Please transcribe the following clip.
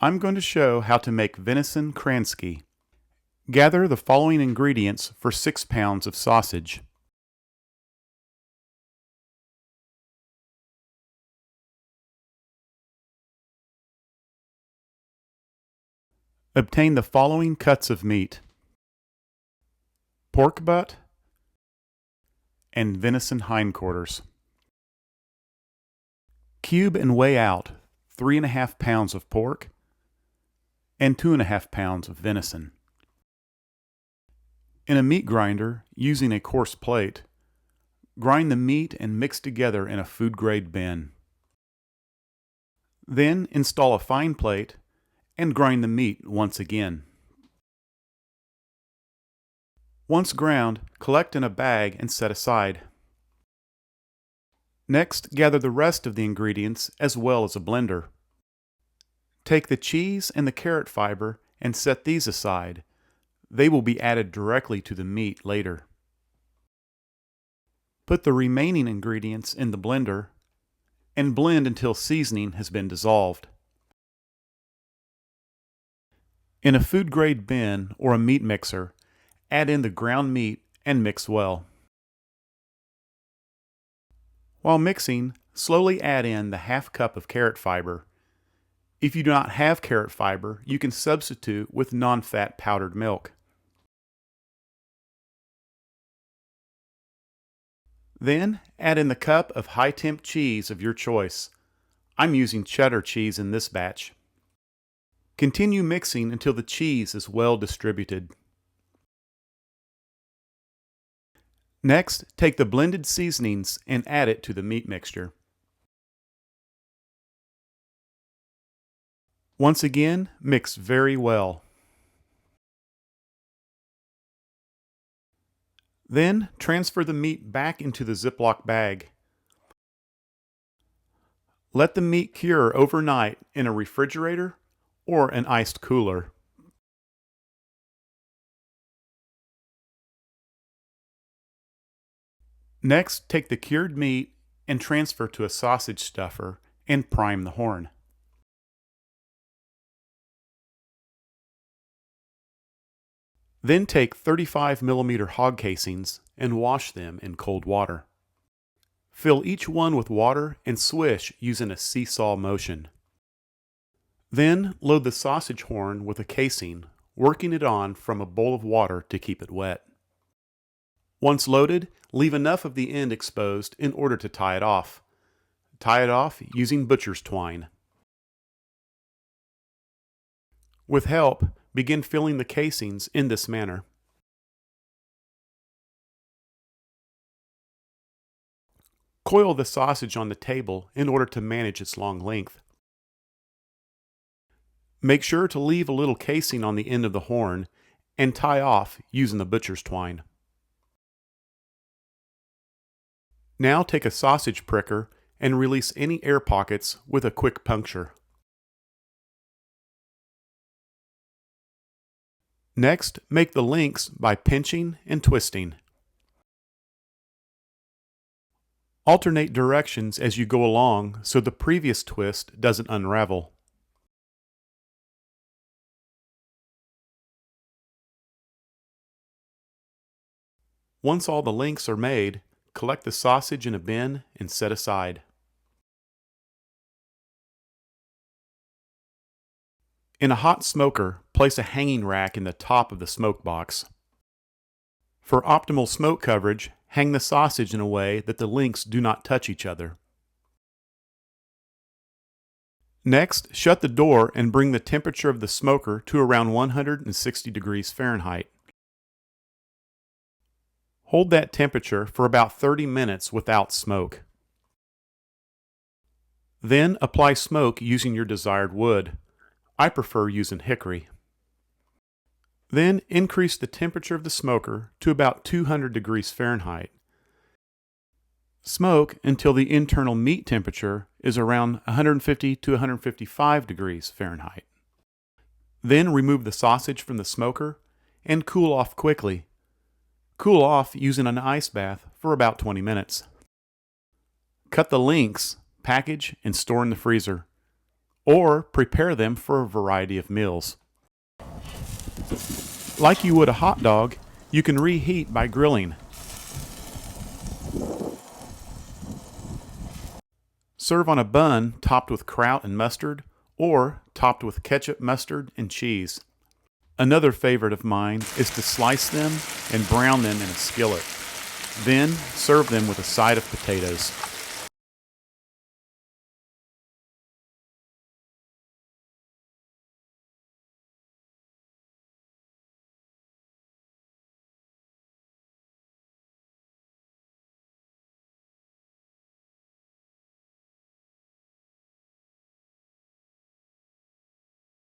I'm going to show how to make venison Kransky. Gather the following ingredients for 6 pounds of sausage. Obtain the following cuts of meat: pork butt and venison hindquarters. Cube and weigh out 3.5 pounds of pork and 2.5 pounds of venison. In a meat grinder, using a coarse plate, grind the meat and mix together in a food-grade bin. Then install a fine plate and grind the meat once again. Once ground, collect in a bag and set aside. Next, gather the rest of the ingredients as well as a blender. Take the cheese and the carrot fiber and set these aside. They will be added directly to the meat later. Put the remaining ingredients in the blender and blend until seasoning has been dissolved. In a food-grade bin or a meat mixer, add in the ground meat and mix well. While mixing, slowly add in the half cup of carrot fiber. If you do not have carrot fiber, you can substitute with non-fat powdered milk. Then add in the cup of high-temp cheese of your choice. I'm using cheddar cheese in this batch. Continue mixing until the cheese is well distributed. Next, take the blended seasonings and add it to the meat mixture. Once again, mix very well. Then transfer the meat back into the Ziploc bag. Let the meat cure overnight in a refrigerator or an iced cooler. Next, take the cured meat and transfer to a sausage stuffer and prime the horn. Then take 35mm hog casings and wash them in cold water. Fill each one with water and swish using a seesaw motion. Then load the sausage horn with a casing, working it on from a bowl of water to keep it wet. Once loaded, leave enough of the end exposed in order to tie it off. Tie it off using butcher's twine. With help, begin filling the casings in this manner. Coil the sausage on the table in order to manage its long length. Make sure to leave a little casing on the end of the horn and tie off using the butcher's twine. Now take a sausage pricker and release any air pockets with a quick puncture. Next, make the links by pinching and twisting. Alternate directions as you go along so the previous twist doesn't unravel. Once all the links are made, collect the sausage in a bin and set aside. In a hot smoker, place a hanging rack in the top of the smoke box. For optimal smoke coverage, hang the sausage in a way that the links do not touch each other. Next, shut the door and bring the temperature of the smoker to around 160 degrees Fahrenheit. Hold that temperature for about 30 minutes without smoke. Then apply smoke using your desired wood. I prefer using hickory. Then increase the temperature of the smoker to about 200 degrees Fahrenheit. Smoke until the internal meat temperature is around 150 to 155 degrees Fahrenheit. Then remove the sausage from the smoker and cool off quickly. Cool off using an ice bath for about 20 minutes. Cut the links, package, and store in the freezer. or prepare them for a variety of meals. Like you would a hot dog, you can reheat by grilling. Serve on a bun topped with kraut and mustard, or topped with ketchup, mustard, and cheese. Another favorite of mine is to slice them and brown them in a skillet. Then serve them with a side of potatoes.